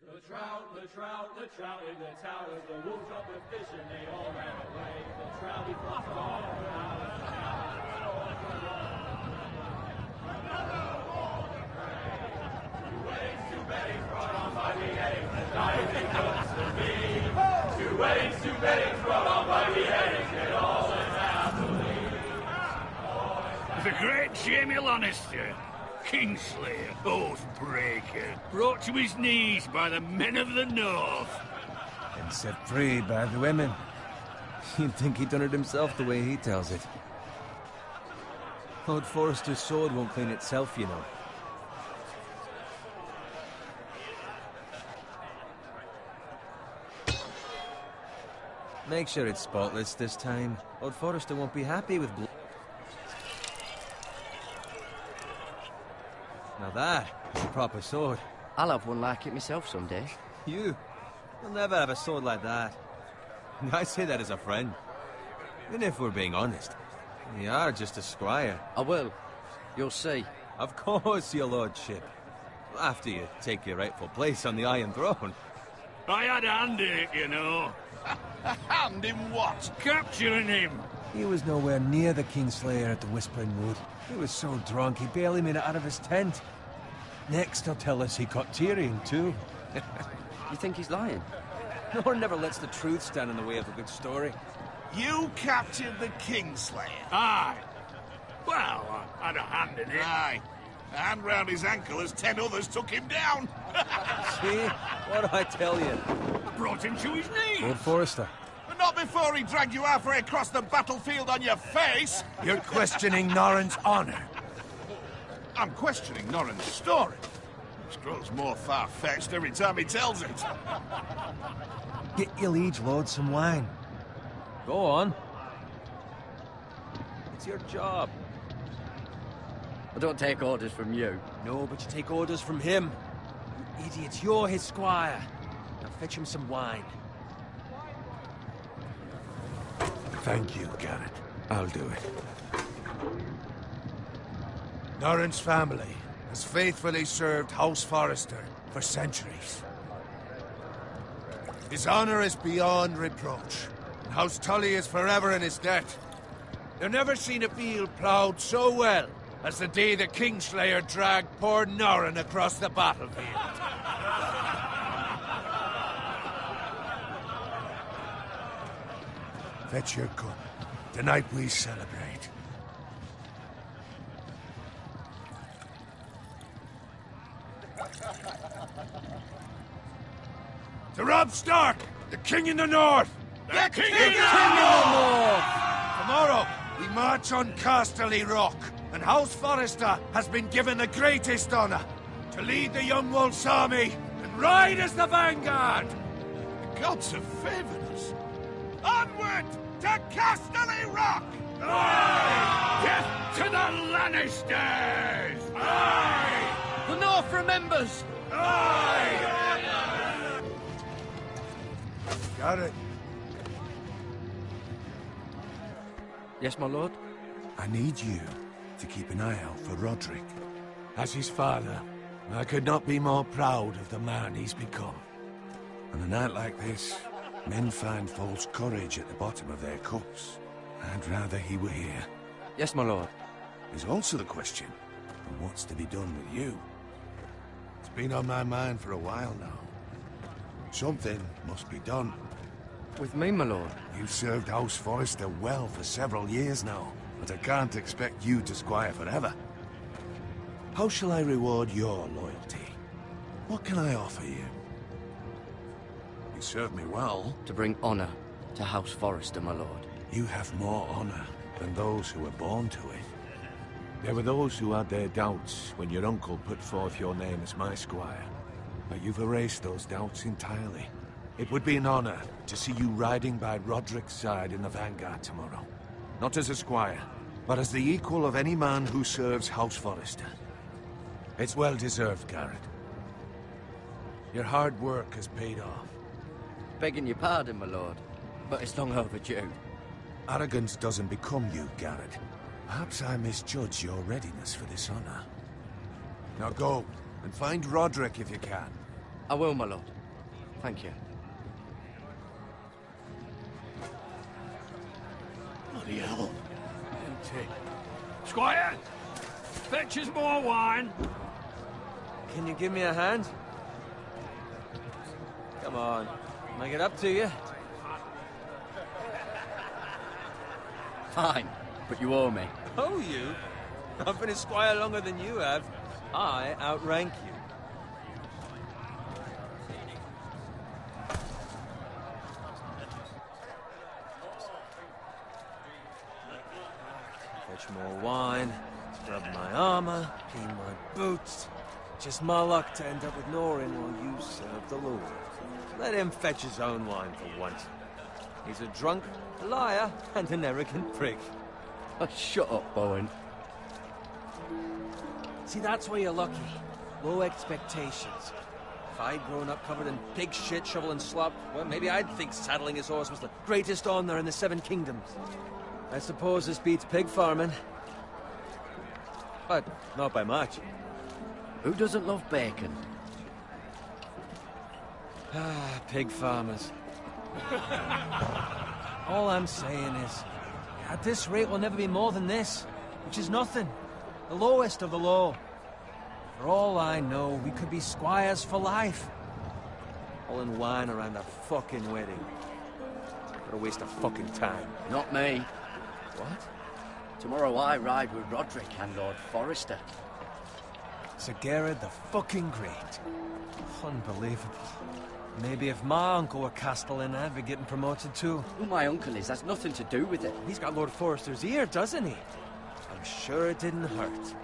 The trout in the towers, the wolves dropped the fish and they all ran away. The trout, he flopped all around. Another war to pray. Two weddings brought on by the eggs, and diving comes to me. Two weddings brought on by the eggs, and all is happily. The great Jamie Lannister, Kingslayer, Oathbreaker, brought to his knees by the men of the North. And set free by the women. You'd think he'd done it himself the way he tells it. Lord Forrester's sword won't clean itself, you know. Make sure it's spotless this time. Lord Forrester won't be happy with blood. Now that is a proper sword. I'll have one like it myself someday. You? You'll never have a sword like that. I say that as a friend. Even if we're being honest. You are just a squire. I will. You'll see. Of course, your lordship. After you take your rightful place on the Iron Throne. I had a hand in it, you know. Hand in what? Capturing him. He was nowhere near the Kingslayer at the Whispering Wood. He was so drunk he barely made it out of his tent. Next he'll tell us he caught Tyrion too. You think he's lying? No one never lets the truth stand in the way of a good story. You captured the Kingslayer? Aye. Well, I had a hand in it. Aye. A hand round his ankle as 10 others took him down. See? What do I tell you? I brought him to his knees. Lord Forrester. But not before he dragged you halfway across the battlefield on your face. You're questioning Norrin's honor. I'm questioning Norrin's story. Which grows more far-fetched every time he tells it. Get your liege lord some wine. Go on. It's your job. I don't take orders from you. No, but you take orders from him. You idiot, you're his squire. Now fetch him some wine. Thank you, Garrett. I'll do it. Norrin's family has faithfully served House Forrester for centuries. His honor is beyond reproach, and House Tully is forever in his debt. They've never seen a field ploughed so well as the day the Kingslayer dragged poor Norrin across the battlefield. Fetch your cup. Tonight we celebrate. To Robb Stark, the King in the North! The King in the North! Tomorrow, we march on Casterly Rock, and House Forrester has been given the greatest honor to lead the Young Wolf's army and ride as the vanguard! The gods have favored us. Onward to Casterly Rock! Aye! Death to the Lannisters! Aye! The North remembers! Aye! Garrett, Yes, my lord? I need you to keep an eye out for Roderick. As his father, I could not be more proud of the man he's become. On a night like this, men find false courage at the bottom of their cups. I'd rather he were here. Yes, my lord. There's also the question of what's to be done with you. It's been on my mind for a while now. Something must be done. With me, my lord? You've served House Forrester well for several years now, but I can't expect you to squire forever. How shall I reward your loyalty? What can I offer you? You served me well. To bring honor to House Forrester, my lord. You have more honor than those who were born to it. There were those who had their doubts when your uncle put forth your name as my squire. But you've erased those doubts entirely. It would be an honor to see you riding by Roderick's side in the vanguard tomorrow. Not as a squire, but as the equal of any man who serves House Forrester. It's well deserved, Garrett. Your hard work has paid off. Begging your pardon, my lord, but it's long overdue. Arrogance doesn't become you, Garrett. Perhaps I misjudge your readiness for this honor. Now go, and find Roderick if you can. I will, my lord. Thank you. Bloody hell. Empty. Squire! Fetch us more wine. Can you give me a hand? Come on. Make it up to you. Fine, but you owe me. Oh, you? I've been a squire longer than you have. I outrank you. Fetch more wine, scrub my armor, clean my boots. Just my luck to end up with Norin while you serve the Lord. Let him fetch his own wine for once. He's a drunk, a liar, and an arrogant prick. Oh, shut up, Bowen. See, that's why you're lucky. Low expectations. If I'd grown up covered in pig shit, shovel and slop, well, maybe I'd think saddling his horse was the greatest honor in the Seven Kingdoms. I suppose this beats pig farming. But not by much. Who doesn't love bacon? Ah, pig farmers. All I'm saying is, at this rate we'll never be more than this, which is nothing. The lowest of the low. For all I know, we could be squires for life. All in wine around a fucking wedding. What a waste of fucking time. Not me. What? Tomorrow I ride with Roderick and Lord Forrester. Sir Garrett the fucking Great. Unbelievable. Maybe if my uncle were Castellan, I'd be getting promoted too. Who my uncle is has nothing to do with it. He's got Lord Forrester's ear, doesn't he? I'm sure it didn't hurt.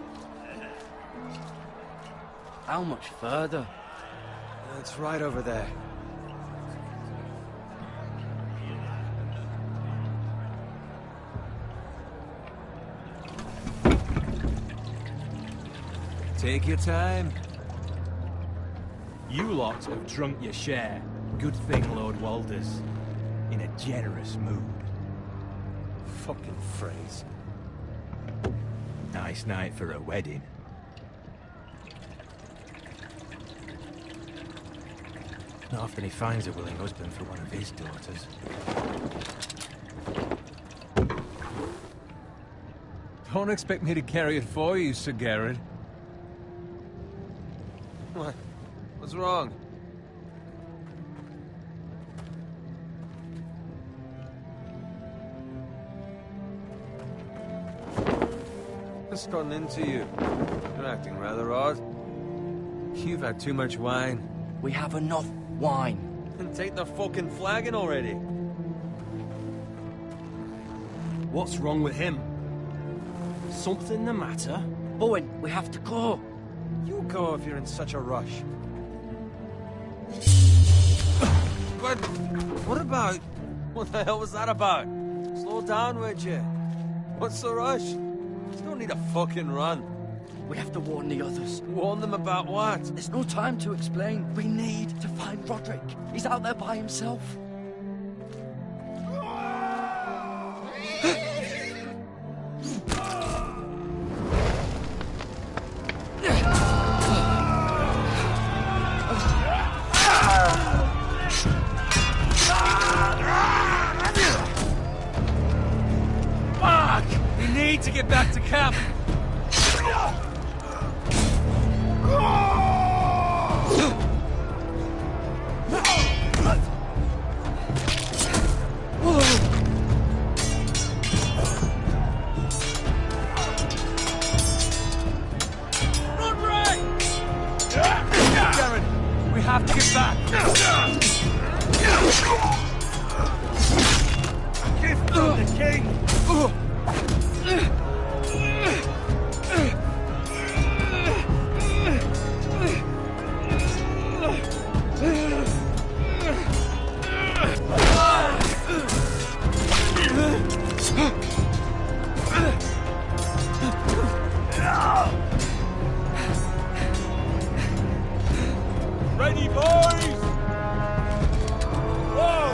How much further? It's right over there. Take your time. You lot have drunk your share. Good thing Lord Walder's in a generous mood. Fucking phrase. Nice night for a wedding. Not often he finds a willing husband for one of his daughters. Don't expect me to carry it for you, Sir Garrett. What? What's wrong? What's gotten into you? You're acting rather odd. You've had too much wine. We have enough wine. Then take the fucking flagon already. What's wrong with him? Something the matter? Bowen, we have to go. You go if you're in such a rush. But what about... What the hell was that about? Slow down, would you? What's the rush? There's no need to fucking run. We have to warn the others. Warn them about what? There's no time to explain. We need to find Roderick. He's out there by himself. Fuck! We need to get back to camp. Darren, we have to get back. Gift from the king. Ready, boys! Whoa!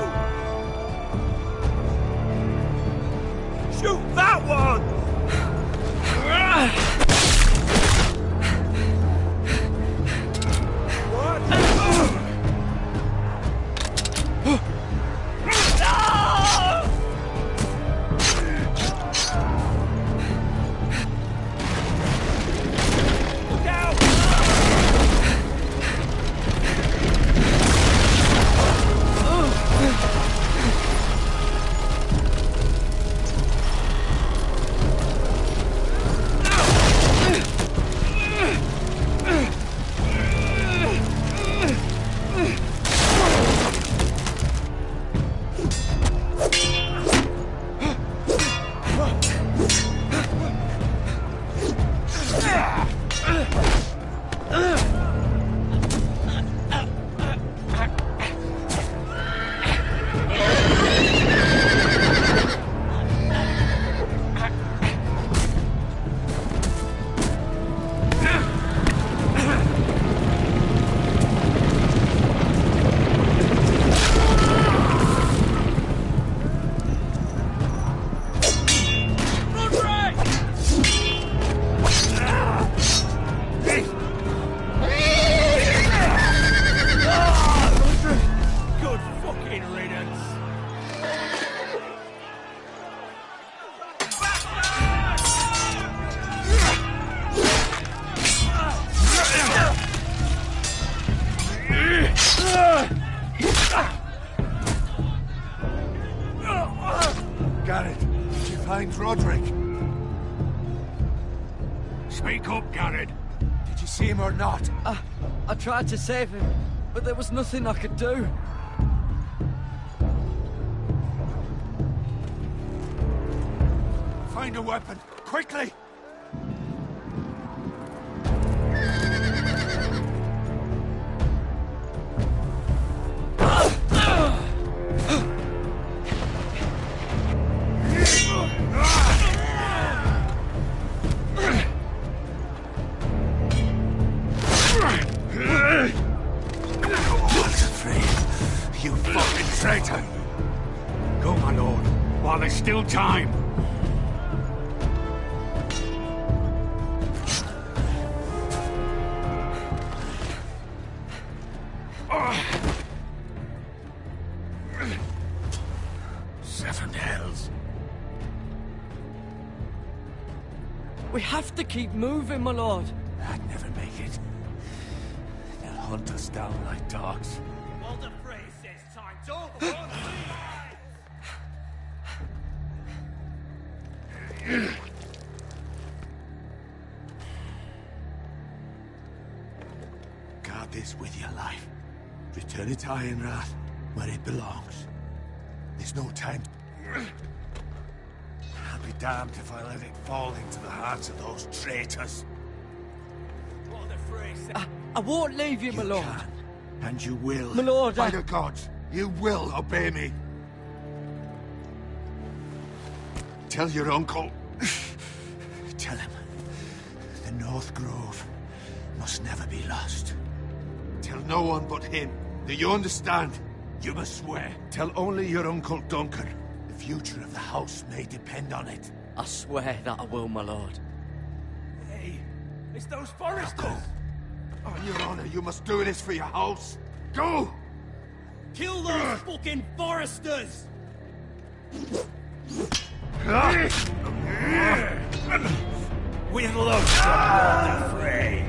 Shoot that one! What? find Roderick? Speak up, Garrett. Did you see him or not? I tried to save him, but there was nothing I could do. Find a weapon, quickly! You fucking traitor! Go, my lord, while there's still time. Seven hells. We have to keep moving, my lord. I'd never make it. They'll hunt us down like dogs. Walter Frey says time's over. Guard this with your life. Return it to Ironrath, where it belongs. There's no time. I'll be damned if I let it fall into the hands of those traitors. Walter Frey says... I won't leave you, my You lord. can, and you will. My lord, By the gods, you will obey me. Tell your uncle. Tell him. The North Grove must never be lost. Tell no one but him. Do you understand? You must swear. Tell only your Uncle Duncan. The future of the house may depend on it. I swear that I will, my lord. Hey, it's those foresters. Go. On your honor, you must do this for your house. Go! Kill those fucking foresters! With love, Walter Frey.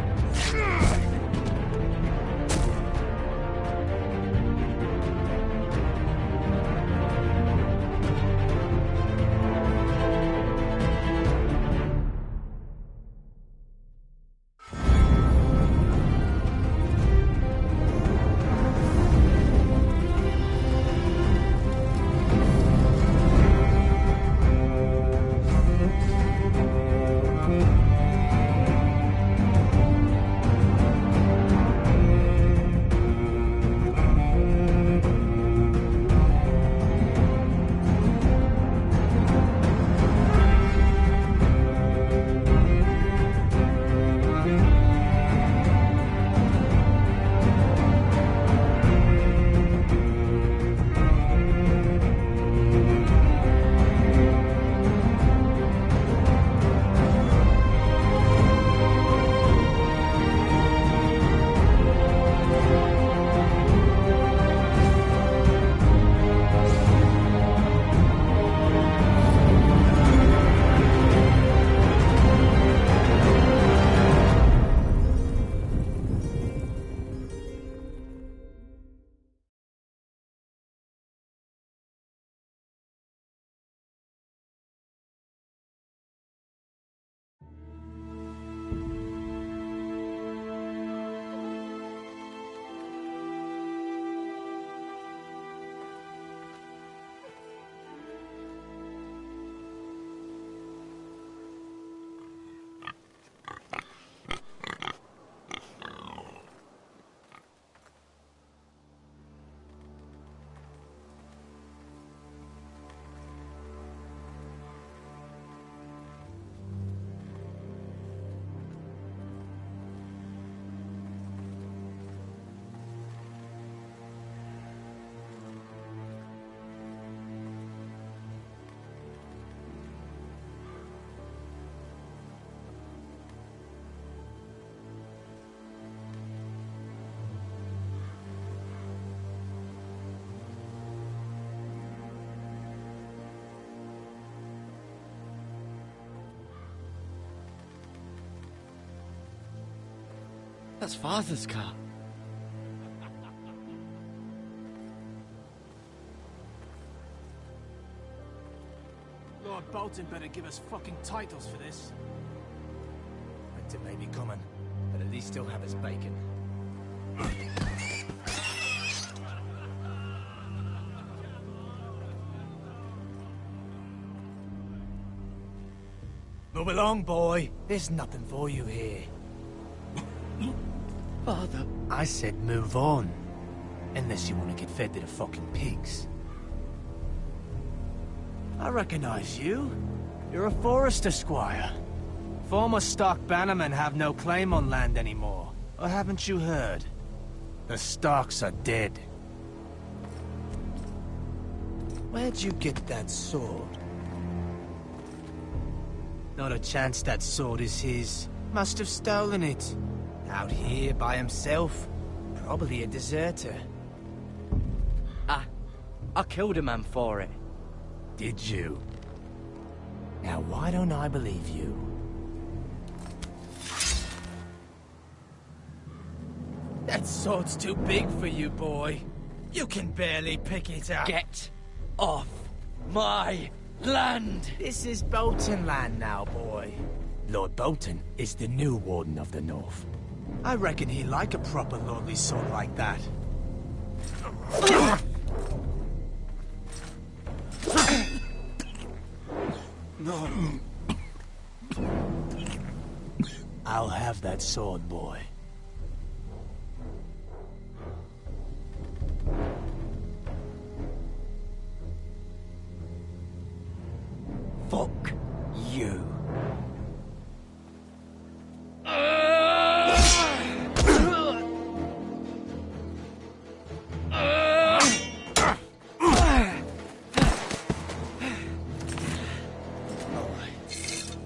That's Father's car. Lord Bolton better give us fucking titles for this. Winter may be coming, but at least he'll have his bacon. Move along, boy. There's nothing for you here. Father. I said move on. Unless you want to get fed to the fucking pigs. I recognize you. You're a Forester squire. Former Stark bannermen have no claim on land anymore. Or haven't you heard? The Starks are dead. Where'd you get that sword? Not a chance that sword is his. Must have stolen it. Out here by himself. Probably a deserter. I killed a man for it. Did you? Now why don't I believe you? That sword's too big for you, boy. You can barely pick it up. Get off my land! This is Bolton land now, boy. Lord Bolton is the new Warden of the North. I reckon he like a proper lordly sword like that. No. I'll have that sword, boy. Fuck you.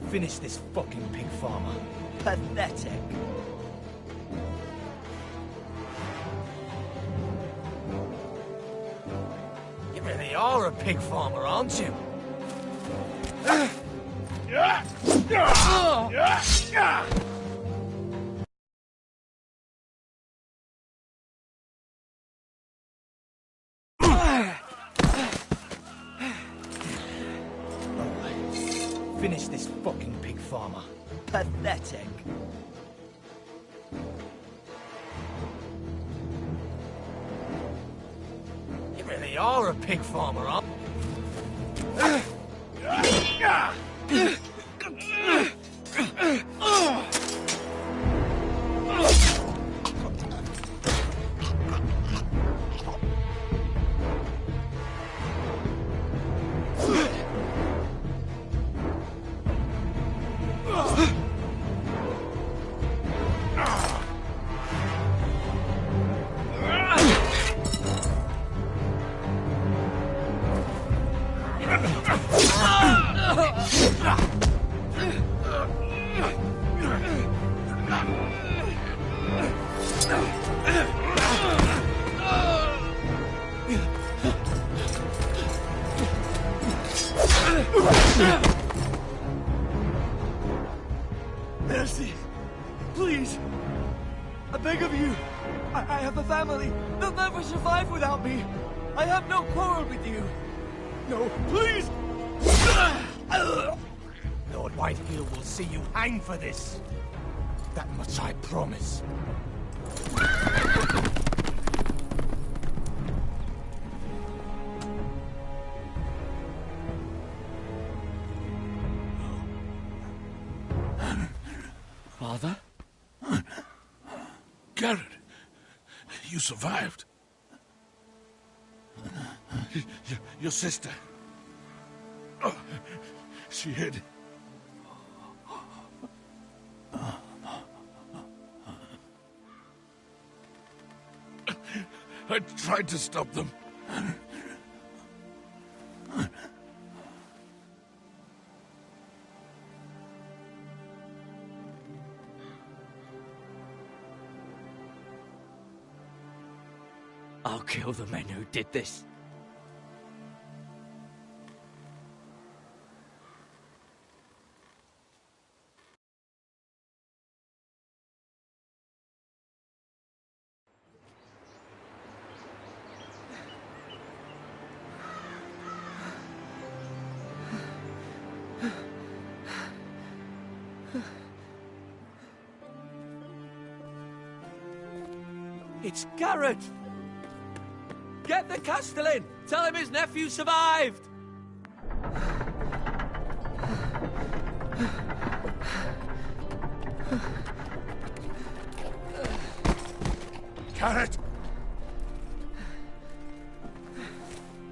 Finish this fucking pig farmer. Pathetic. You really are a pig farmer, aren't you? Finish this fucking pig farmer. Pathetic. You really are a pig farmer, aren't Mercy. Please. I beg of you. I have a family. They'll never survive without me. I have no quarrel with you. No, please. Lord Whitefield will see you hang for this. That much I promise. Father? Garrett, you survived. Your sister. Oh, she hid. I tried to stop them. I'll kill the men who did this. It's Garrett! Get the Castellan! Tell him his nephew survived! Garrett!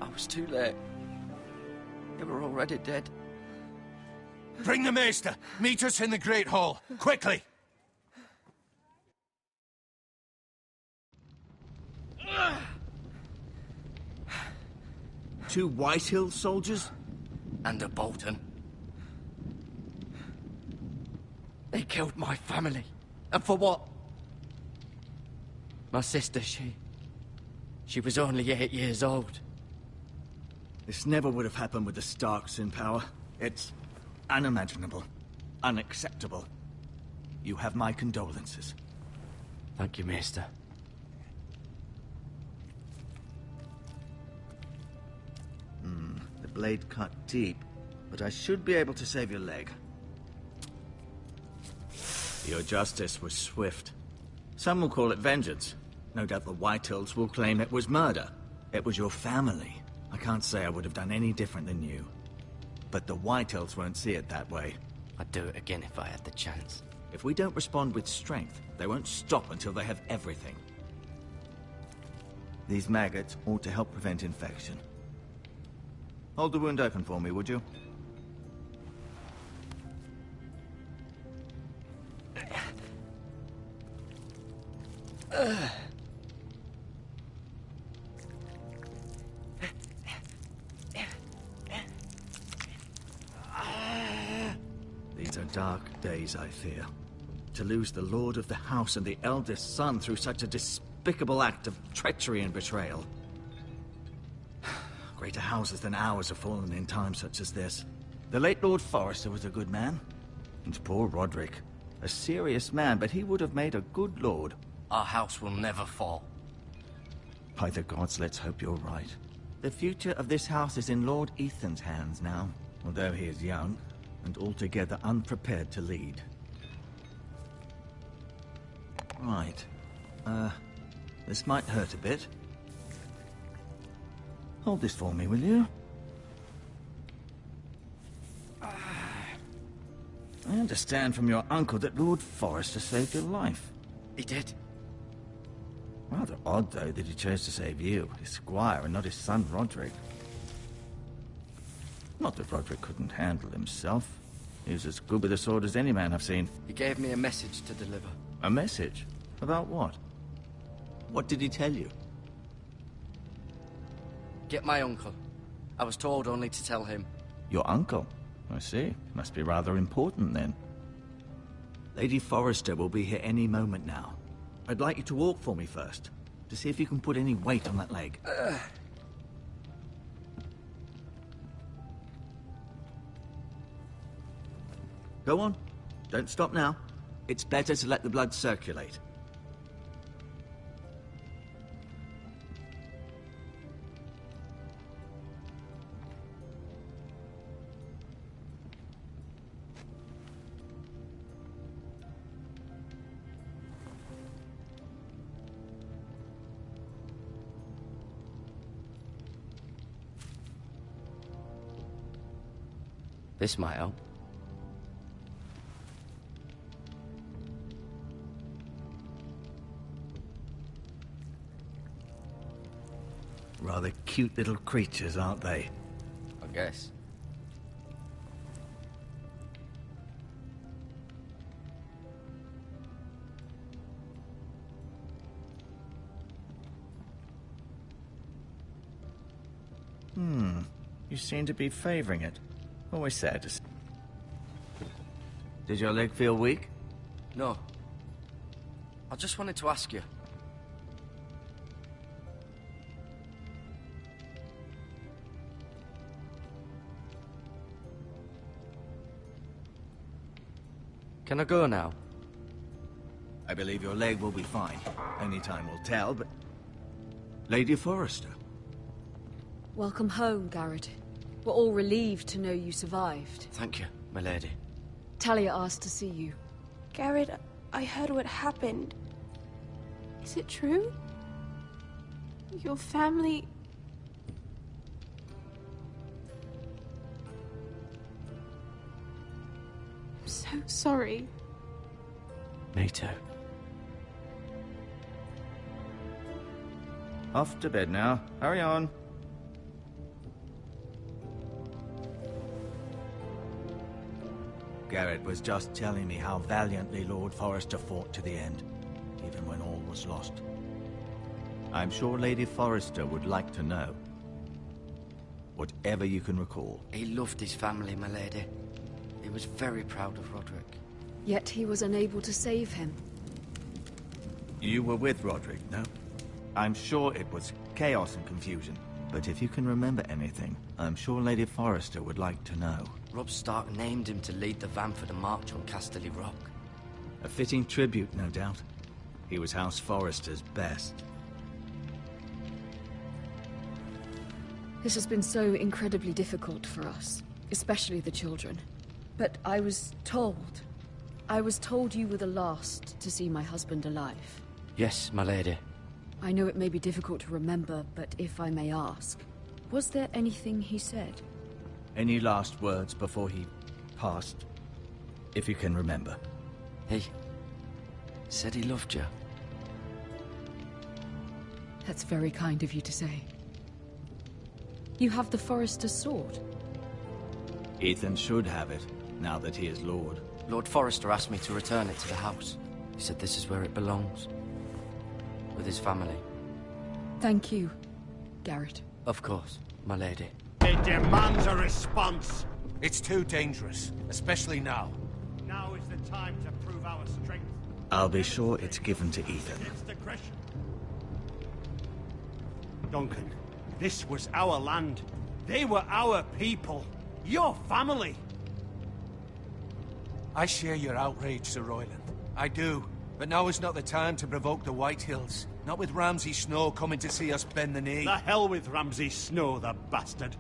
I was too late. They were already dead. Bring the maester! Meet us in the Great Hall! Quickly! Two Whitehill soldiers? And a Bolton. They killed my family. And for what? My sister, she was only 8 years old. This never would have happened with the Starks in power. It's unimaginable. Unacceptable. You have my condolences. Thank you, Maester. The blade cut deep, but I should be able to save your leg. Your justice was swift. Some will call it vengeance. No doubt the Whitehills will claim it was murder. It was your family. I can't say I would have done any different than you. But the Whitehills won't see it that way. I'd do it again if I had the chance. If we don't respond with strength, they won't stop until they have everything. These maggots ought to help prevent infection. Hold the wound open for me, would you? These are dark days, I fear. To lose the lord of the house and the eldest son through such a despicable act of treachery and betrayal. Greater houses than ours have fallen in times such as this. The late Lord Forrester was a good man. And poor Roderick. A serious man, but he would have made a good lord. Our house will never fall. By the gods, let's hope you're right. The future of this house is in Lord Ethan's hands now, although he is young and altogether unprepared to lead. Right. This might hurt a bit. Hold this for me, will you? I understand from your uncle that Lord Forrester saved your life. He did. Rather odd, though, that he chose to save you, his squire, and not his son Roderick. Not that Roderick couldn't handle himself. He was as good with a sword as any man I've seen. He gave me a message to deliver. A message? About what? What did he tell you? Get my uncle. I was told only to tell him. Your uncle? I see. Must be rather important, then. Lady Forrester will be here any moment now. I'd like you to walk for me first, to see if you can put any weight on that leg. Go on. Don't stop now. It's better to let the blood circulate. This might help. Rather cute little creatures, aren't they? I guess. You seem to be favoring it. Always sad to see. Did your leg feel weak? No. I just wanted to ask you. Can I go now? I believe your leg will be fine. Only time will tell, but... Lady Forrester. Welcome home, Garrett. We're all relieved to know you survived. Thank you, my lady. Talia asked to see you. Garrett, I heard what happened. Is it true? Your family... I'm so sorry. Me too. Off to bed now. Hurry on. Garrett was just telling me how valiantly Lord Forrester fought to the end, even when all was lost. I'm sure Lady Forrester would like to know. Whatever you can recall. He loved his family, my lady. He was very proud of Roderick. Yet he was unable to save him. You were with Roderick, no? I'm sure it was chaos and confusion. But if you can remember anything, I'm sure Lady Forrester would like to know. Robb Stark named him to lead the van for the march on Casterly Rock. A fitting tribute, no doubt. He was House Forrester's best. This has been so incredibly difficult for us, especially the children. But I was told you were the last to see my husband alive. Yes, my lady. I know it may be difficult to remember, but if I may ask, was there anything he said? Any last words before he passed? If you can remember. He said he loved you. That's very kind of you to say. You have the Forrester's sword. Ethan should have it, now that he is Lord. Lord Forrester asked me to return it to the house. He said this is where it belongs. With his family. Thank you, Garrett. Of course, my lady. It demands a response. It's too dangerous, especially now. Now is the time to prove our strength. I'll be sure it's given to Ethan. Against aggression. Duncan, this was our land. They were our people. Your family. I share your outrage, Sir Royland. I do. But now is not the time to provoke the Whitehills. Not with Ramsay Snow coming to see us bend the knee. The hell with Ramsay Snow, the bastard.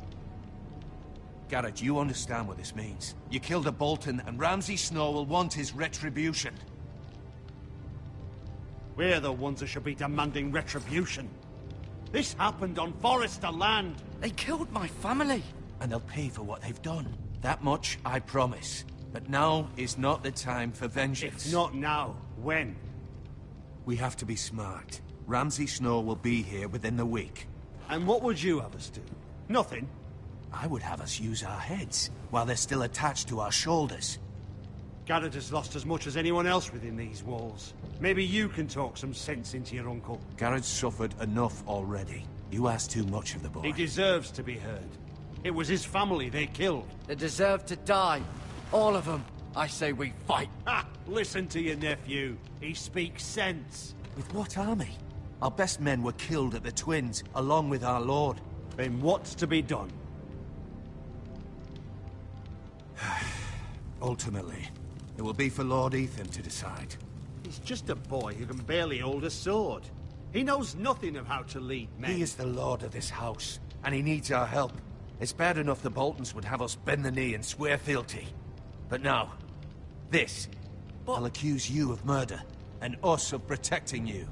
Garrett, you understand what this means. You killed a Bolton, and Ramsay Snow will want his retribution. We're the ones that should be demanding retribution. This happened on Forrester land. They killed my family. And they'll pay for what they've done. That much, I promise. But now is not the time for vengeance. If not now, when? We have to be smart. Ramsay Snow will be here within the week. And what would you have us do? Nothing. I would have us use our heads, while they're still attached to our shoulders. Garrett has lost as much as anyone else within these walls. Maybe you can talk some sense into your uncle. Garrett's suffered enough already. You ask too much of the boy. He deserves to be heard. It was his family they killed. They deserve to die. All of them. I say we fight. Ha! Listen to your nephew. He speaks sense. With what army? Our best men were killed at the Twins, along with our lord. Then what's to be done? Ultimately, it will be for Lord Ethan to decide. He's just a boy who can barely hold a sword. He knows nothing of how to lead men. He is the lord of this house, and he needs our help. It's bad enough the Boltons would have us bend the knee and swear fealty. But now, this. I'll accuse you of murder, and us of protecting you.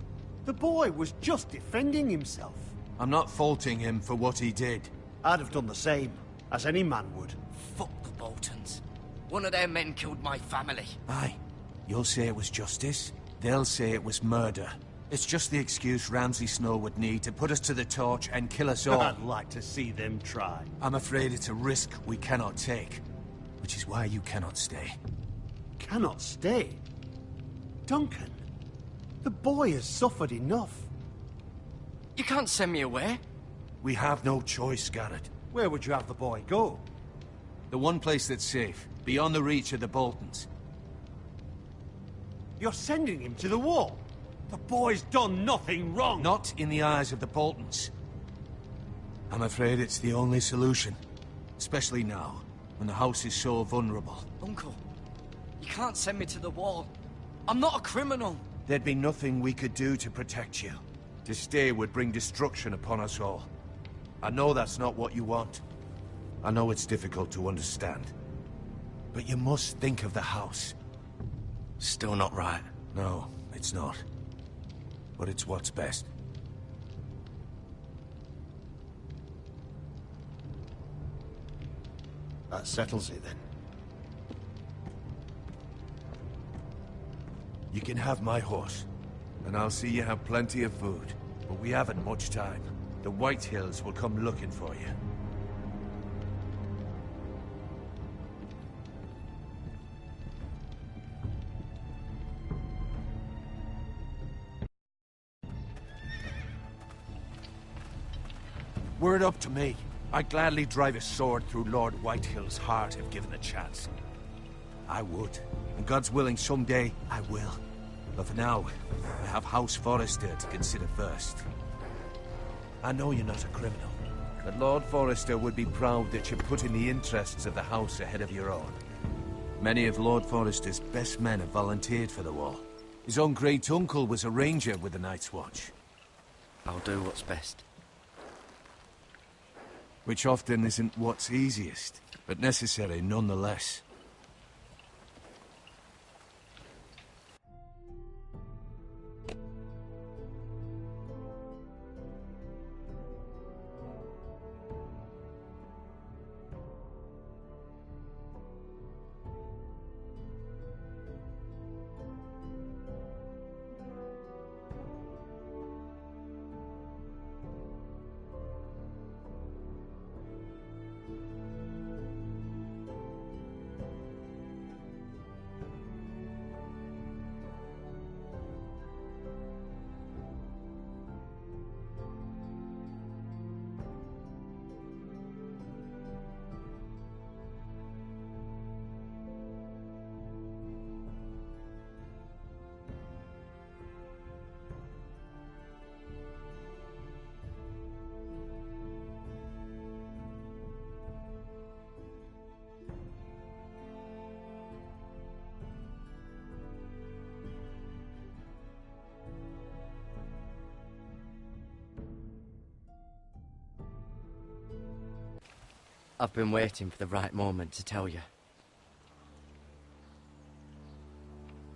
The boy was just defending himself. I'm not faulting him for what he did. I'd have done the same, as any man would. Fuck the Boltons. One of their men killed my family. Aye. You'll say it was justice. They'll say it was murder. It's just the excuse Ramsay Snow would need to put us to the torch and kill us all. I'd like to see them try. I'm afraid it's a risk we cannot take. Which is why you cannot stay. Cannot stay? Duncan, the boy has suffered enough. You can't send me away. We have no choice, Garrett. Where would you have the boy go? The one place that's safe, beyond the reach of the Boltons. You're sending him to the wall? The boy's done nothing wrong! Not in the eyes of the Boltons. I'm afraid it's the only solution. Especially now, when the house is so vulnerable. Uncle, you can't send me to the wall. I'm not a criminal. There'd be nothing we could do to protect you. To stay would bring destruction upon us all. I know that's not what you want. I know it's difficult to understand. But you must think of the house. Still not right. No, it's not. But it's what's best. That settles it, then. You can have my horse, and I'll see you have plenty of food. But we haven't much time. The White Hills will come looking for you. Word up to me. I'd gladly drive a sword through Lord Whitehill's heart if given the chance. I would. And God's willing, someday I will. But for now, I have House Forrester to consider first. I know you're not a criminal, but Lord Forrester would be proud that you're putting the interests of the house ahead of your own. Many of Lord Forrester's best men have volunteered for the war. His own great-uncle was a ranger with the Night's Watch. I'll do what's best. Which often isn't what's easiest, but necessary nonetheless. I've been waiting for the right moment to tell you.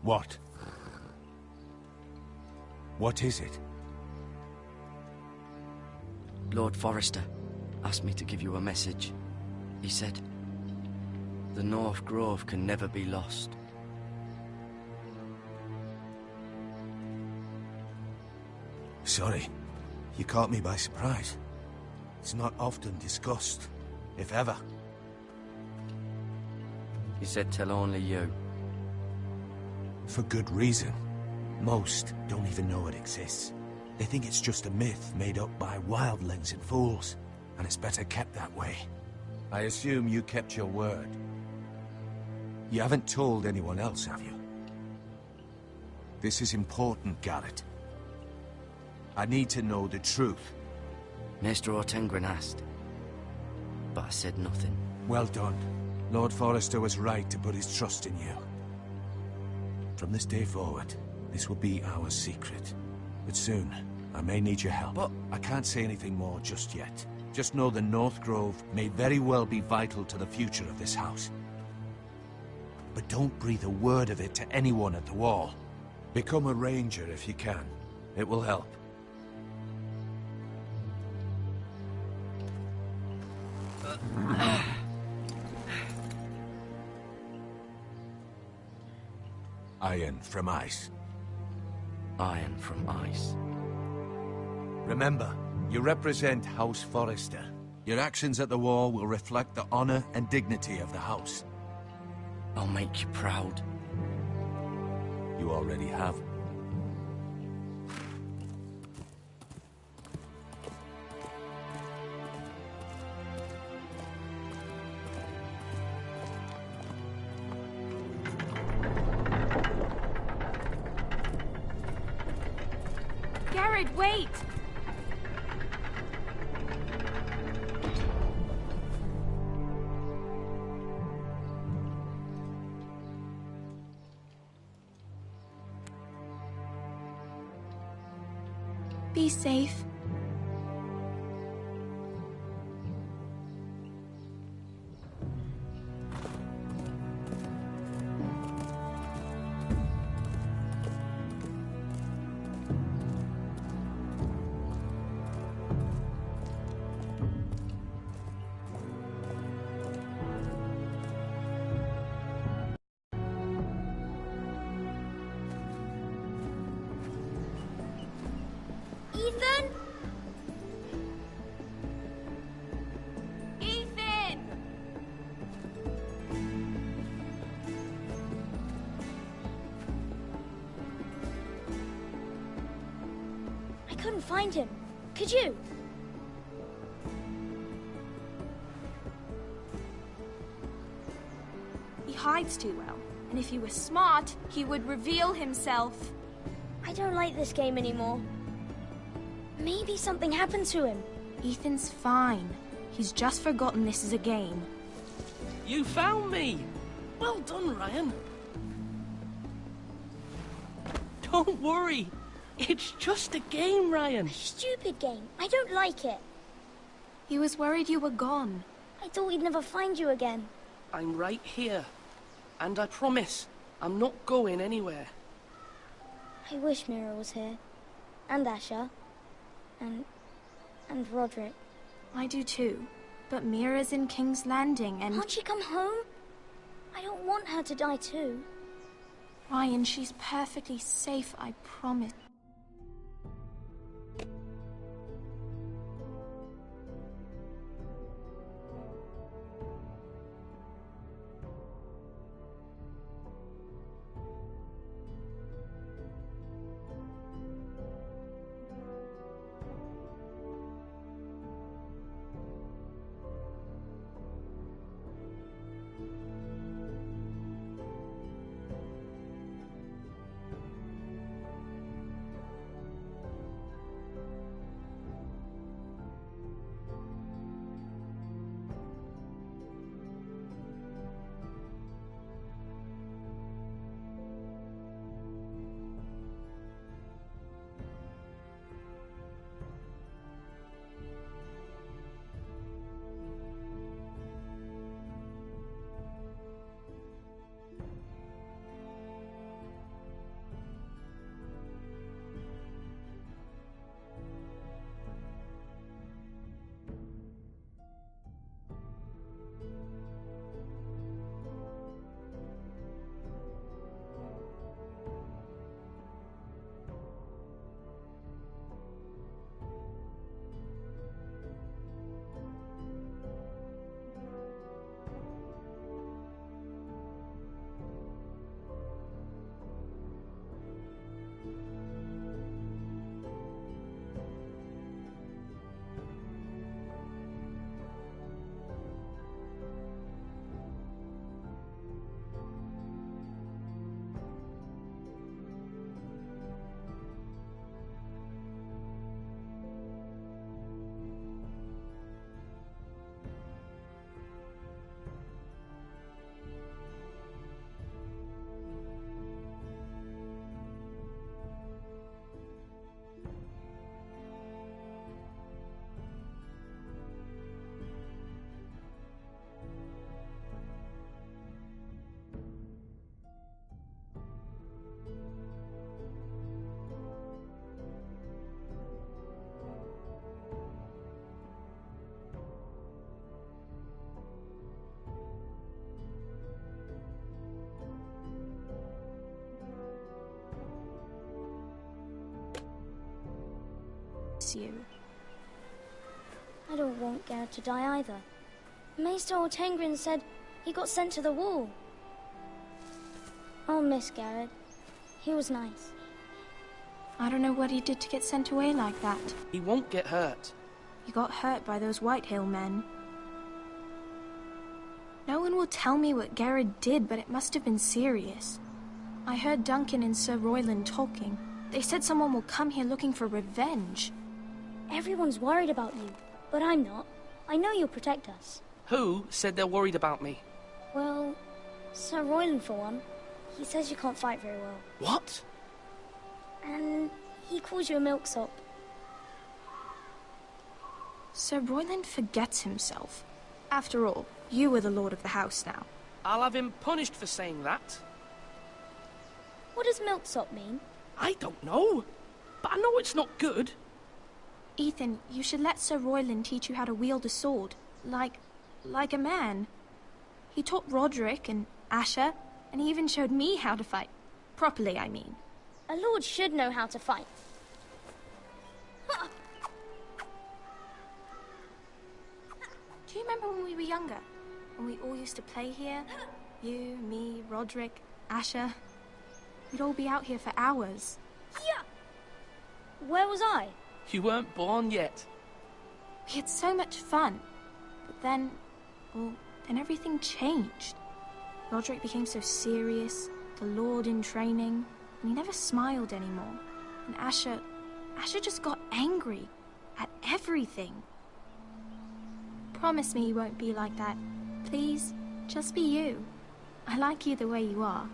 What? What is it? Lord Forrester asked me to give you a message. He said, the North Grove can never be lost. Sorry. You caught me by surprise. It's not often discussed, if ever. He said tell only you. For good reason. Most don't even know it exists. They think it's just a myth made up by wildlings and fools, and it's better kept that way. I assume you kept your word. You haven't told anyone else, have you? This is important, Garrett. I need to know the truth. Maester Ortengren asked, but I said nothing. Well done. Lord Forrester was right to put his trust in you. From this day forward, this will be our secret. But soon, I may need your help. But I can't say anything more just yet. Just know the North Grove may very well be vital to the future of this house. But don't breathe a word of it to anyone at the wall. Become a ranger if you can. It will help. Iron from ice. Iron from ice. Remember, you represent House Forrester. Your actions at the wall will reflect the honor and dignity of the house. I'll make you proud. You already have. Garrett, wait! Be safe. Ethan? Ethan! I couldn't find him. Could you? He hides too well, and if he were smart, he would reveal himself. I don't like this game anymore. Maybe something happened to him. Ethan's fine. He's just forgotten this is a game. You found me! Well done, Ryan. Don't worry. It's just a game, Ryan. A stupid game. I don't like it. He was worried you were gone. I thought we'd never find you again. I'm right here. And I promise, I'm not going anywhere. I wish Mira was here. And Asher. And Roderick. I do too. But Mira's in King's Landing and... Can't she come home? I don't want her to die too. Ryan, she's perfectly safe, I promise. You. I don't want Garrett to die either. Maester Ortengrin said he got sent to the wall. I'll miss Garrett. He was nice. I don't know what he did to get sent away like that. He won't get hurt. He got hurt by those Whitehill men. No one will tell me what Garrett did, but it must have been serious. I heard Duncan and Sir Royland talking. They said someone will come here looking for revenge. Everyone's worried about you, but I'm not. I know you'll protect us. Who said they're worried about me? Well, Sir Royland for one. He says you can't fight very well. What? And he calls you a milksop. Sir Royland forgets himself. After all, you are the lord of the house now. I'll have him punished for saying that. What does milksop mean? I don't know, but I know it's not good. Ethan, you should let Sir Royland teach you how to wield a sword. Like a man. He taught Roderick and Asher, and he even showed me how to fight. Properly, I mean. A lord should know how to fight. Do you remember when we were younger? When we all used to play here? You, me, Roderick, Asher. We'd all be out here for hours. Yeah! Where was I? You weren't born yet. We had so much fun. But then, well, then everything changed. Roderick became so serious, the Lord in training, and he never smiled anymore. And Asher just got angry at everything. Promise me you won't be like that. Please, just be you. I like you the way you are.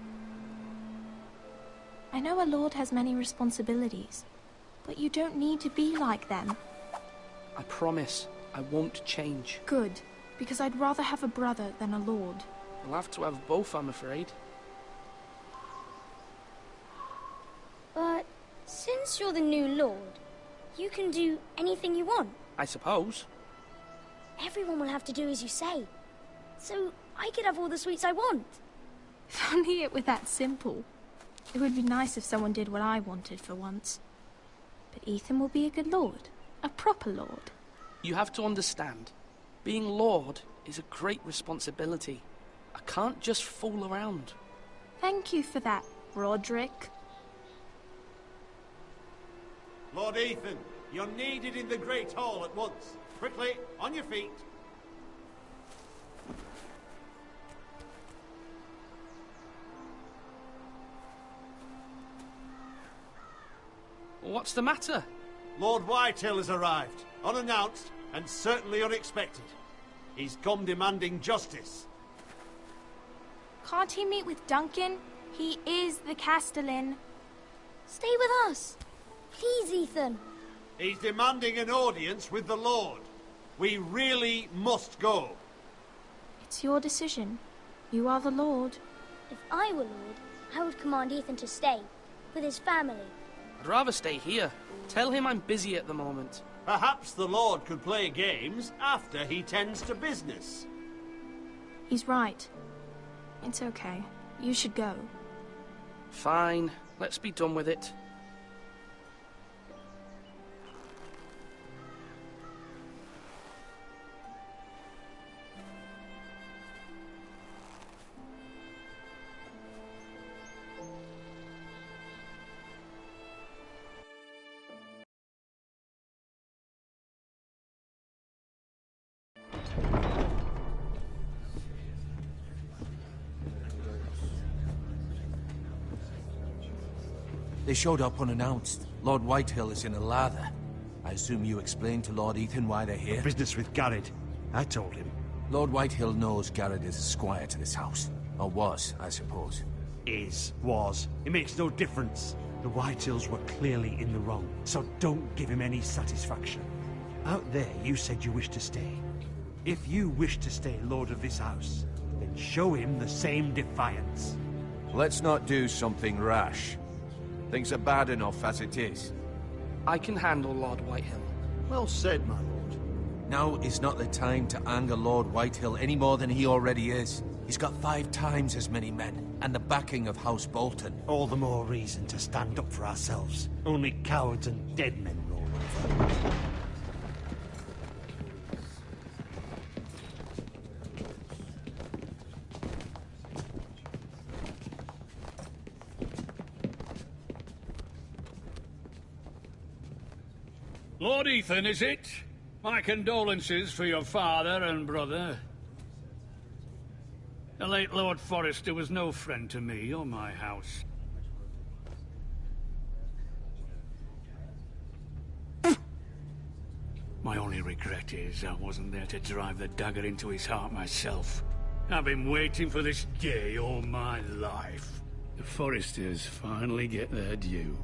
I know a lord has many responsibilities, but you don't need to be like them. I promise I won't change. Good, because I'd rather have a brother than a lord. We'll have to have both, I'm afraid. But since you're the new lord, you can do anything you want. I suppose. Everyone will have to do as you say. So I could have all the sweets I want. If only it were that simple. It would be nice if someone did what I wanted for once. But Ethan will be a good lord. A proper lord. You have to understand. Being lord is a great responsibility. I can't just fool around. Thank you for that, Roderick. Lord Ethan, you're needed in the Great Hall at once. Quickly, on your feet. What's the matter? Lord Whitehill has arrived, unannounced and certainly unexpected. He's come demanding justice. Can't he meet with Duncan? He is the Castellan. Stay with us. Please, Ethan. He's demanding an audience with the Lord. We really must go. It's your decision. You are the Lord. If I were Lord, I would command Ethan to stay, with his family. I'd rather stay here. Tell him I'm busy at the moment. Perhaps the Lord could play games after he tends to business. He's right. It's okay. You should go. Fine. Let's be done with it. They showed up unannounced. Lord Whitehill is in a lather. I assume you explained to Lord Ethan why they're here? Business with Garrett. I told him. Lord Whitehill knows Garrett is a squire to this house. Or was, I suppose. Was. It makes no difference. The Whitehills were clearly in the wrong, so don't give him any satisfaction. Out there, you said you wished to stay. If you wish to stay lord of this house, then show him the same defiance. Let's not do something rash. Things are bad enough as it is. I can handle Lord Whitehill. Well said, my lord. Now is not the time to anger Lord Whitehill any more than he already is. He's got 5 times as many men, and the backing of House Bolton. All the more reason to stand up for ourselves. Only cowards and dead men roll over. Lord Ethan, is it? My condolences for your father and brother. The late Lord Forrester was no friend to me or my house. My only regret is I wasn't there to drive the dagger into his heart myself. I've been waiting for this day all my life. The Forresters finally get their due.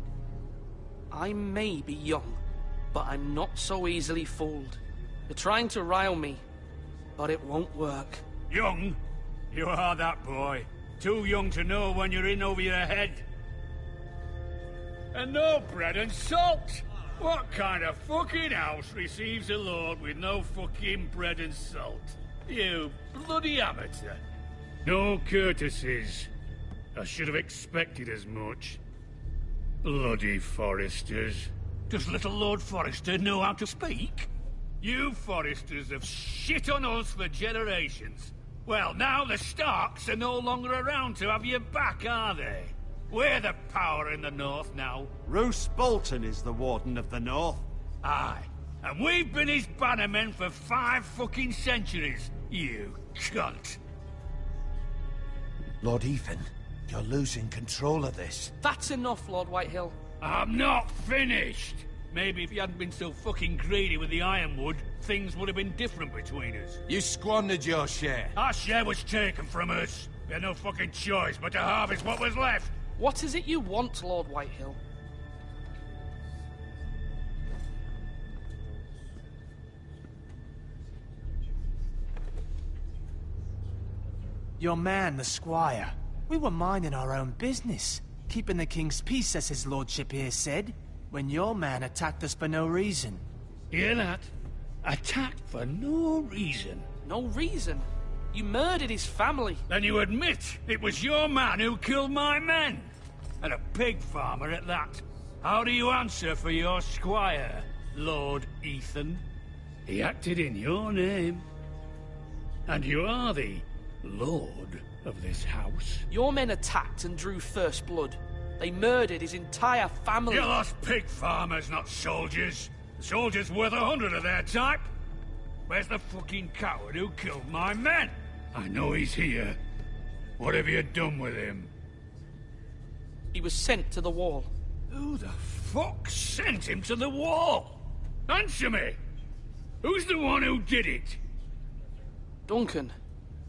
I may be young, but I'm not so easily fooled. You're trying to rile me, but it won't work. Young? You are that boy. Too young to know when you're in over your head. And no bread and salt! What kind of fucking house receives a lord with no fucking bread and salt? You bloody amateur. No courtesies. I should have expected as much. Bloody Forresters. Does little Lord Forrester know how to speak? You Forresters have shit on us for generations. Well, now the Starks are no longer around to have you back, are they? We're the power in the north now. Roose Bolton is the Warden of the North. Aye. And we've been his bannermen for 5 fucking centuries, you cunt. Lord Ethan, you're losing control of this. That's enough, Lord Whitehill. I'm not finished! Maybe if you hadn't been so fucking greedy with the ironwood, things would have been different between us. You squandered your share. Our share was taken from us. We had no fucking choice but to harvest what was left. What is it you want, Lord Whitehill? Your man, the squire. We were minding our own business. Keeping the king's peace, as his lordship here said, when your man attacked us for no reason. Hear that? Attacked for no reason. No reason? You murdered his family. Then you admit it was your man who killed my men. And a pig farmer at that. How do you answer for your squire, Lord Ethan? He acted in your name. And you are the lord of this house. Your men attacked and drew first blood. They murdered his entire family. You lost pig farmers, not soldiers. The soldiers worth 100 of their type. Where's the fucking coward who killed my men? I know he's here. What have you done with him? He was sent to the wall. Who the fuck sent him to the wall? Answer me! Who's the one who did it? Duncan.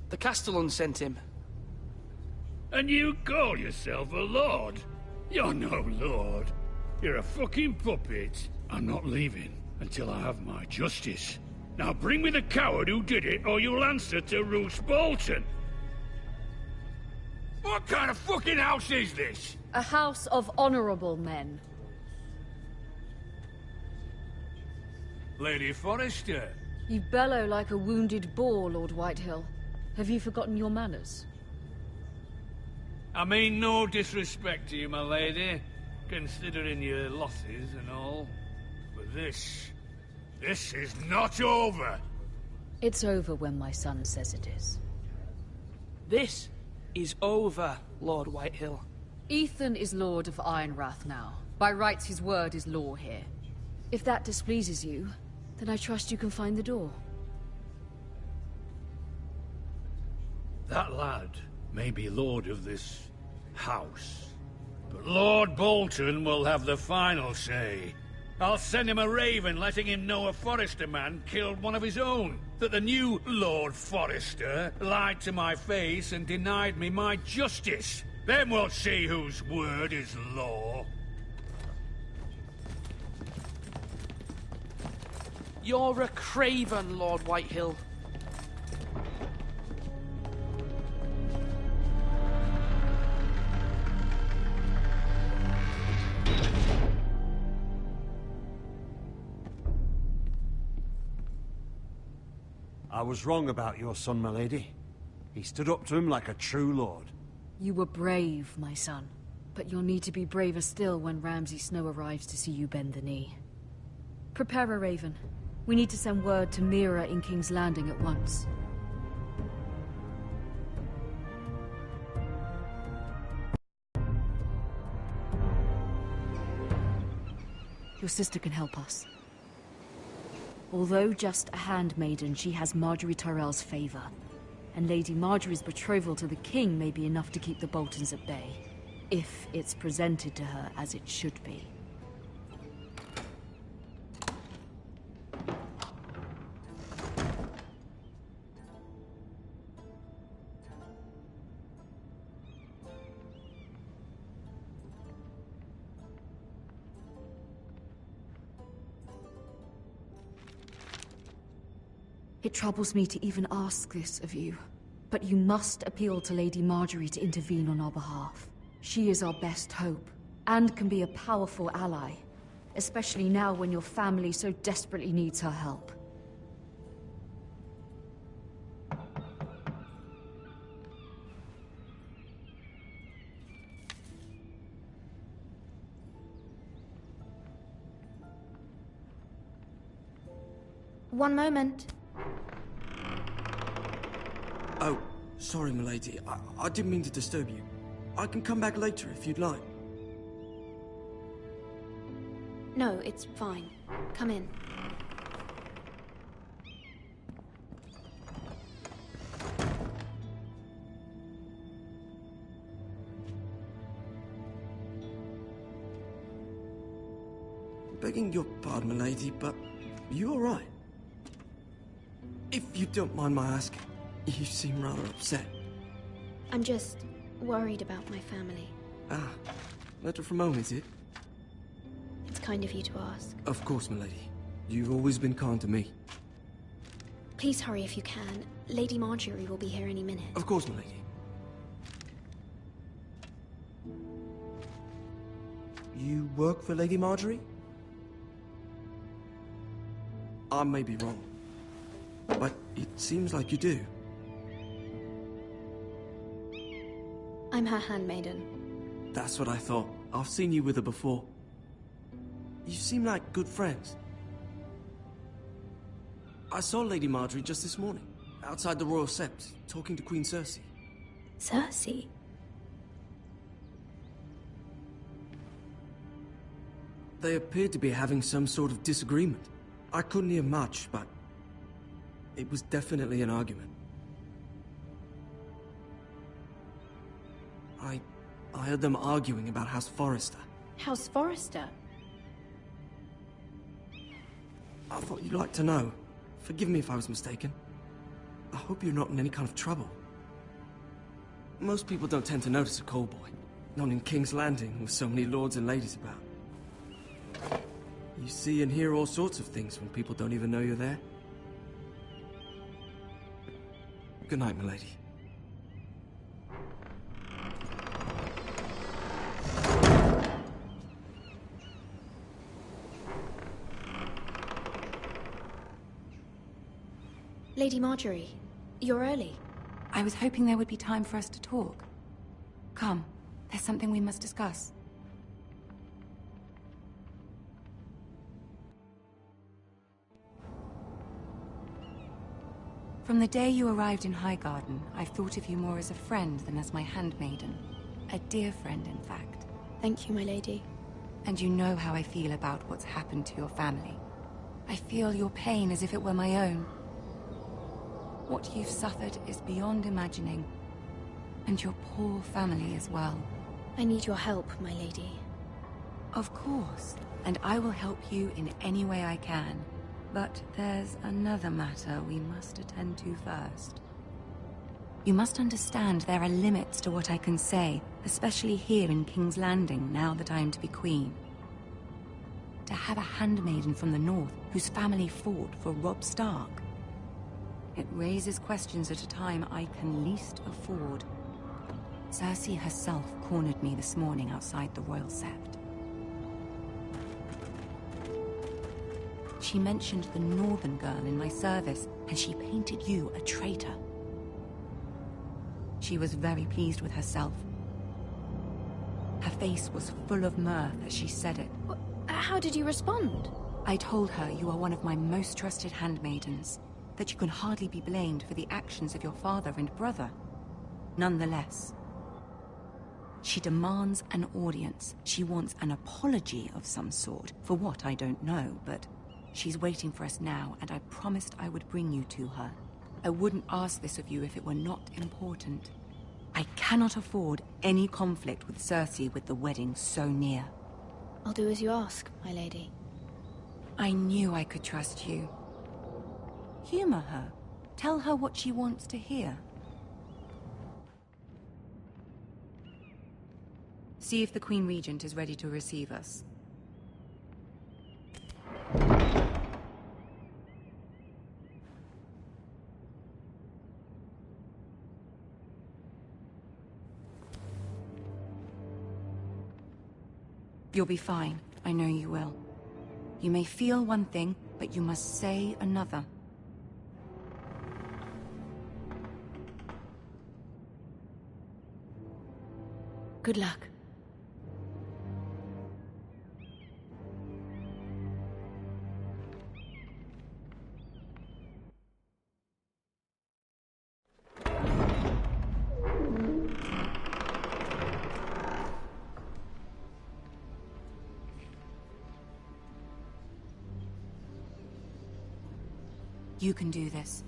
The Castellan sent him. And you call yourself a lord? You're no lord. You're a fucking puppet. I'm not leaving until I have my justice. Now bring me the coward who did it, or you'll answer to Roose Bolton. What kind of fucking house is this? A house of honorable men. Lady Forrester. You bellow like a wounded boar, Lord Whitehill. Have you forgotten your manners? I mean no disrespect to you, my lady, considering your losses and all. But this is not over. It's over when my son says it is. This is over, Lord Whitehill. Ethan is Lord of Ironrath now. By rights, his word is law here. If that displeases you, then I trust you can find the door. That lad may be lord of this house, but Lord Bolton will have the final say. I'll send him a raven letting him know a Forrester man killed one of his own. That the new Lord Forrester lied to my face and denied me my justice. Then we'll see whose word is law. You're a craven, Lord Whitehill. I was wrong about your son, my lady. He stood up to him like a true lord. You were brave, my son. But you'll need to be braver still when Ramsay Snow arrives to see you bend the knee. Prepare a raven. We need to send word to Mira in King's Landing at once. Your sister can help us. Although just a handmaiden, she has Marjorie Tyrell's favor. And Lady Marjorie's betrothal to the king may be enough to keep the Boltons at bay. If it's presented to her as it should be. It troubles me to even ask this of you, but you must appeal to Lady Marjorie to intervene on our behalf. She is our best hope, and can be a powerful ally, especially now when your family so desperately needs her help. One moment. Oh, sorry, milady. I didn't mean to disturb you. I can come back later if you'd like. No, it's fine. Come in. Begging your pardon, milady, but you all right? If you don't mind my asking, you seem rather upset. I'm just worried about my family. Ah, letter from home, is it? It's kind of you to ask. Of course, milady. You've always been kind to me. Please hurry if you can. Lady Marjorie will be here any minute. Of course, milady. You work for Lady Marjorie? I may be wrong, but it seems like you do. I'm her handmaiden. That's what I thought. I've seen you with her before. You seem like good friends. I saw Lady Marjorie just this morning, outside the Royal Sept, talking to Queen Cersei. Cersei? They appeared to be having some sort of disagreement. I couldn't hear much, but it was definitely an argument. I heard them arguing about House Forrester. House Forrester? I thought you'd like to know. Forgive me if I was mistaken. I hope you're not in any kind of trouble. Most people don't tend to notice a callboy. Not in King's Landing, with so many lords and ladies about. You see and hear all sorts of things when people don't even know you're there. Good night, milady. Lady Marjorie, you're early. I was hoping there would be time for us to talk. Come, there's something we must discuss. From the day you arrived in Highgarden, I've thought of you more as a friend than as my handmaiden. A dear friend, in fact. Thank you, my lady. And you know how I feel about what's happened to your family. I feel your pain as if it were my own. What you've suffered is beyond imagining. And your poor family as well. I need your help, my lady. Of course, and I will help you in any way I can. But there's another matter we must attend to first. You must understand there are limits to what I can say, especially here in King's Landing, now that I am to be queen. To have a handmaiden from the north whose family fought for Robb Stark. It raises questions at a time I can least afford. Cersei herself cornered me this morning outside the Royal Sept. She mentioned the northern girl in my service, and she painted you a traitor. She was very pleased with herself. Her face was full of mirth as she said it. How did you respond? I told her you are one of my most trusted handmaidens, that you can hardly be blamed for the actions of your father and brother. Nonetheless, she demands an audience. She wants an apology of some sort, for what I don't know, but she's waiting for us now, and I promised I would bring you to her. I wouldn't ask this of you if it were not important. I cannot afford any conflict with Cersei with the wedding so near. I'll do as you ask, my lady. I knew I could trust you. Humor her. Tell her what she wants to hear. See if the Queen Regent is ready to receive us. You'll be fine. I know you will. You may feel one thing, but you must say another. Good luck. You can do this.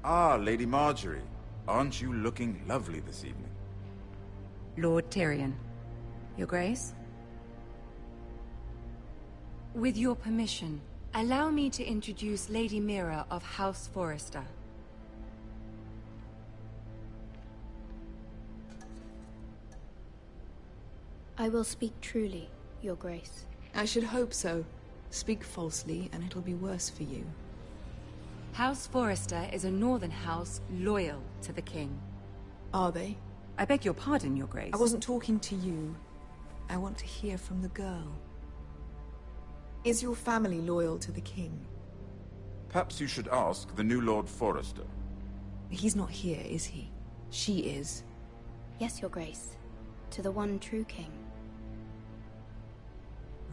Ah, Lady Marjorie. Aren't you looking lovely this evening? Lord Tyrion. Your Grace? With your permission, allow me to introduce Lady Mira of House Forrester. I will speak truly, Your Grace. I should hope so. Speak falsely, and it'll be worse for you. House Forrester is a northern house loyal to the king. Are they? I beg your pardon, Your Grace. I wasn't talking to you. I want to hear from the girl. Is your family loyal to the king? Perhaps you should ask the new Lord Forrester. He's not here, is he? She is. Yes, Your Grace. To the one true king.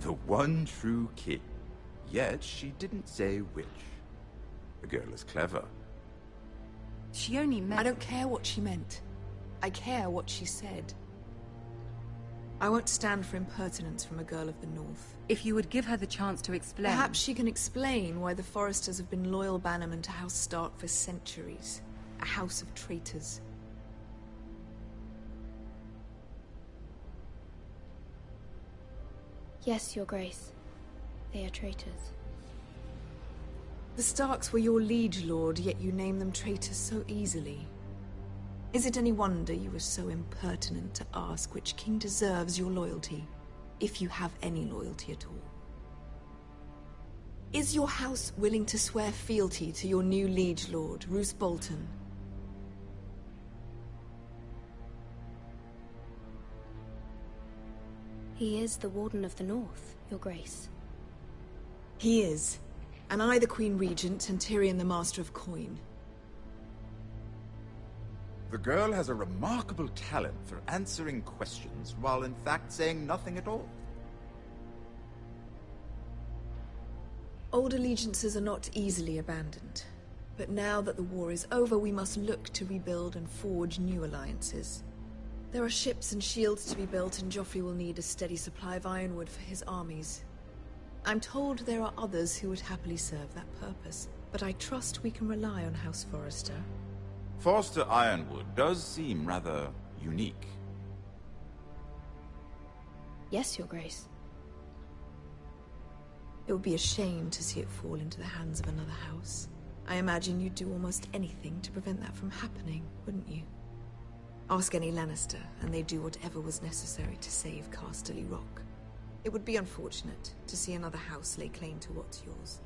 The one true king. Yet she didn't say which. The girl is clever. She only meant... I don't care what she meant. I care what she said. I won't stand for impertinence from a girl of the North. If you would give her the chance to explain... Perhaps she can explain why the Forresters have been loyal bannermen to House Stark for centuries. A house of traitors. Yes, Your Grace. They are traitors. The Starks were your liege lord, yet you name them traitors so easily. Is it any wonder you were so impertinent to ask which king deserves your loyalty, if you have any loyalty at all? Is your house willing to swear fealty to your new liege lord, Roose Bolton? He is the Warden of the North, Your Grace. He is. And I the Queen Regent, and Tyrion the Master of Coin. The girl has a remarkable talent for answering questions, while in fact saying nothing at all. Old allegiances are not easily abandoned. But now that the war is over, we must look to rebuild and forge new alliances. There are ships and shields to be built, and Joffrey will need a steady supply of ironwood for his armies. I'm told there are others who would happily serve that purpose, but I trust we can rely on House Forrester. Forster Ironwood does seem rather unique. Yes, Your Grace. It would be a shame to see it fall into the hands of another house. I imagine you'd do almost anything to prevent that from happening, wouldn't you? Ask any Lannister, and they'd do whatever was necessary to save Casterly Rock. It would be unfortunate to see another house lay claim to what's yours.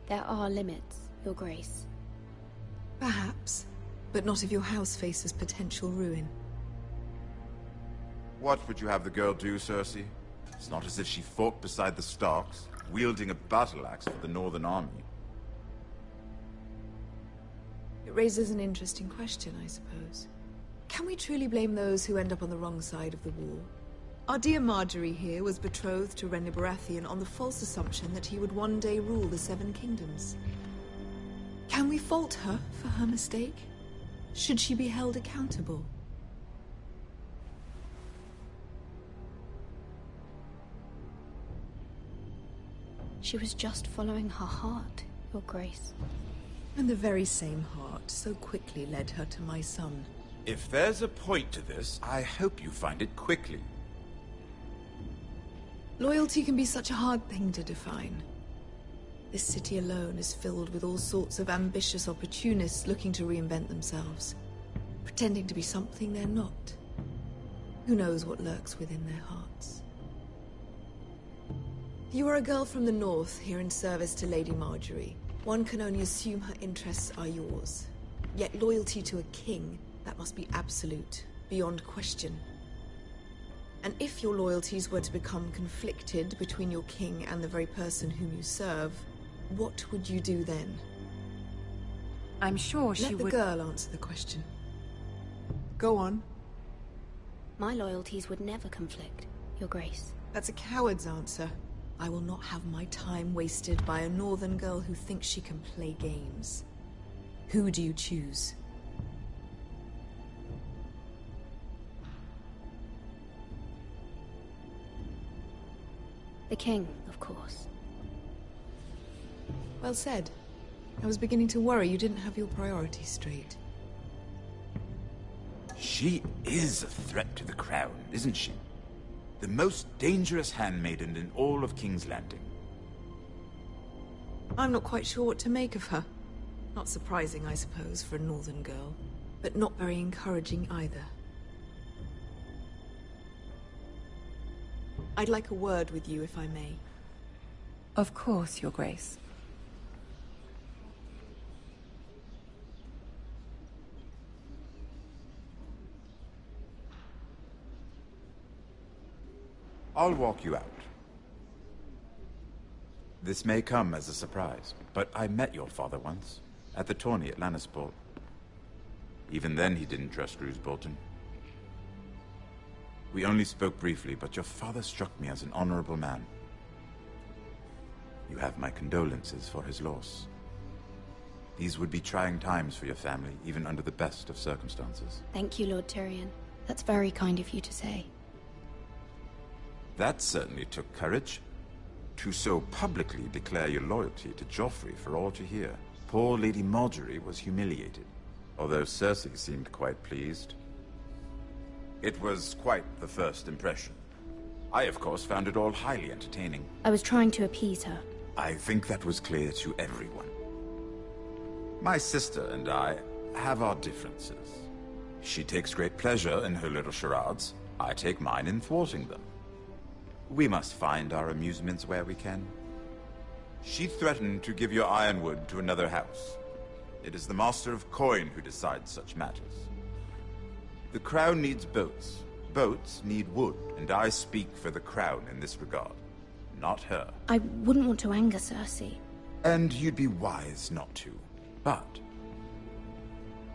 There are limits, Your Grace. Perhaps, but not if your house faces potential ruin. What would you have the girl do, Cersei? It's not as if she fought beside the Starks, wielding a battle axe for the Northern Army. It raises an interesting question, I suppose. Can we truly blame those who end up on the wrong side of the wall? Our dear Marjorie here was betrothed to Renly Baratheon on the false assumption that he would one day rule the Seven Kingdoms. Can we fault her for her mistake? Should she be held accountable? She was just following her heart, Your Grace. And the very same heart so quickly led her to my son. If there's a point to this, I hope you find it quickly. Loyalty can be such a hard thing to define. This city alone is filled with all sorts of ambitious opportunists looking to reinvent themselves, pretending to be something they're not. Who knows what lurks within their hearts? You are a girl from the north, here in service to Lady Marjorie. One can only assume her interests are yours. Yet loyalty to a king, that must be absolute, beyond question. And if your loyalties were to become conflicted between your king and the very person whom you serve, what would you do then? I'm sure she would... Let the girl answer the question. Go on. My loyalties would never conflict, Your Grace. That's a coward's answer. I will not have my time wasted by a northern girl who thinks she can play games. Who do you choose? The king, of course. Well said. I was beginning to worry you didn't have your priorities straight. She is a threat to the crown, isn't she? The most dangerous handmaiden in all of King's Landing. I'm not quite sure what to make of her. Not surprising, I suppose, for a northern girl, but not very encouraging either. I'd like a word with you, if I may. Of course, Your Grace. I'll walk you out. This may come as a surprise, but I met your father once, at the tourney at Lannisport. Even then he didn't trust Roose Bolton. We only spoke briefly, but your father struck me as an honorable man. You have my condolences for his loss. These would be trying times for your family, even under the best of circumstances. Thank you, Lord Tyrion. That's very kind of you to say. That certainly took courage. To so publicly declare your loyalty to Joffrey for all to hear. Poor Lady Margaery was humiliated, although Cersei seemed quite pleased. It was quite the first impression. I, of course, found it all highly entertaining. I was trying to appease her. I think that was clear to everyone. My sister and I have our differences. She takes great pleasure in her little charades. I take mine in thwarting them. We must find our amusements where we can. She threatened to give your ironwood to another house. It is the Master of Coin who decides such matters. The Crown needs boats. Boats need wood, and I speak for the Crown in this regard, not her. I wouldn't want to anger Cersei. And you'd be wise not to. But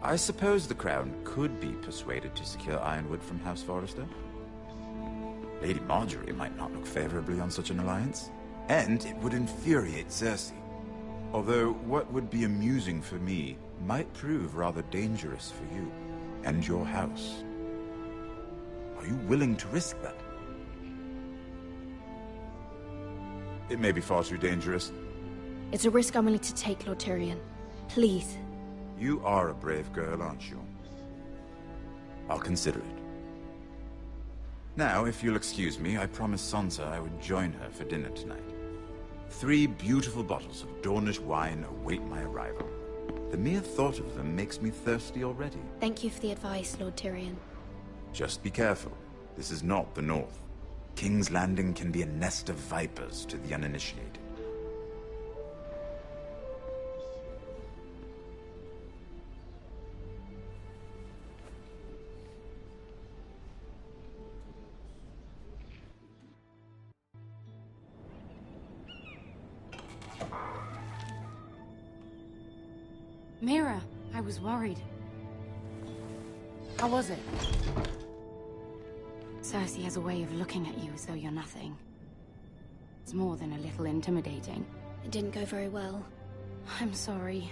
I suppose the Crown could be persuaded to secure ironwood from House Forrester. Lady Margaery might not look favorably on such an alliance, and it would infuriate Cersei. Although what would be amusing for me might prove rather dangerous for you and your house. Are you willing to risk that? It may be far too dangerous. It's a risk I'm willing to take, Lord Tyrion. Please. You are a brave girl, aren't you? I'll consider it. Now, if you'll excuse me, I promised Sansa I would join her for dinner tonight. 3 beautiful bottles of Dornish wine await my arrival. The mere thought of them makes me thirsty already. Thank you for the advice, Lord Tyrion. Just be careful. This is not the North. King's Landing can be a nest of vipers to the uninitiated. Mira, I was worried. How was it? Cersei has a way of looking at you as though you're nothing. It's more than a little intimidating. It didn't go very well. I'm sorry.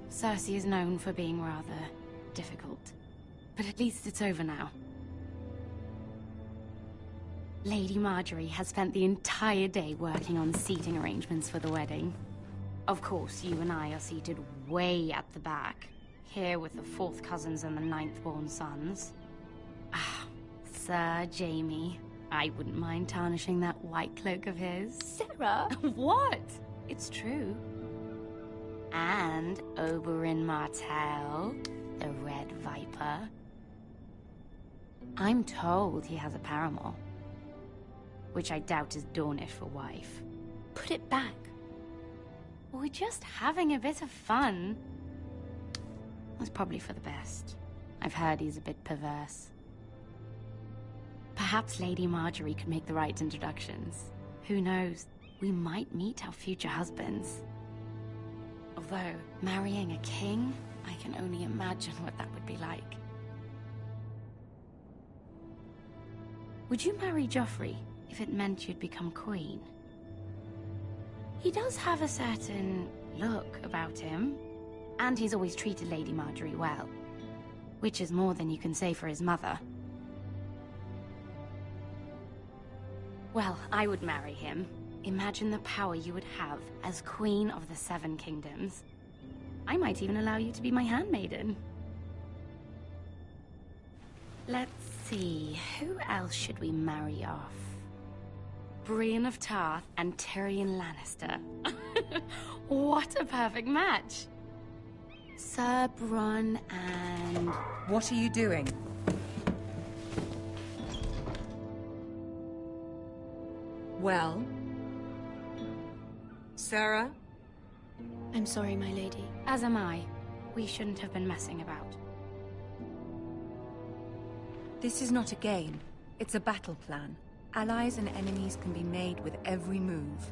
Cersei is known for being rather difficult. But at least it's over now. Lady Margaery has spent the entire day working on seating arrangements for the wedding. Of course, you and I are seated way at the back, here with the 4th cousins and the 9th-born sons. Ah, Sir Jaime. I wouldn't mind tarnishing that white cloak of his. Sarah! What? It's true. And Oberyn Martell, the Red Viper. I'm told he has a paramour, which I doubt is Dornish for wife. Put it back. We're just having a bit of fun. That's probably for the best. I've heard he's a bit perverse. Perhaps Lady Margaery could make the right introductions. Who knows? We might meet our future husbands. Although, marrying a king, I can only imagine what that would be like. Would you marry Joffrey if it meant you'd become queen? He does have a certain look about him. And he's always treated Lady Marjorie well. Which is more than you can say for his mother. Well, I would marry him. Imagine the power you would have as Queen of the Seven Kingdoms. I might even allow you to be my handmaiden. Let's see, who else should we marry off? Brienne of Tarth and Tyrion Lannister. What a perfect match! Sir Bronn and... What are you doing? Well? Sarah? I'm sorry, my lady. As am I. We shouldn't have been messing about. This is not a game. It's a battle plan. Allies and enemies can be made with every move.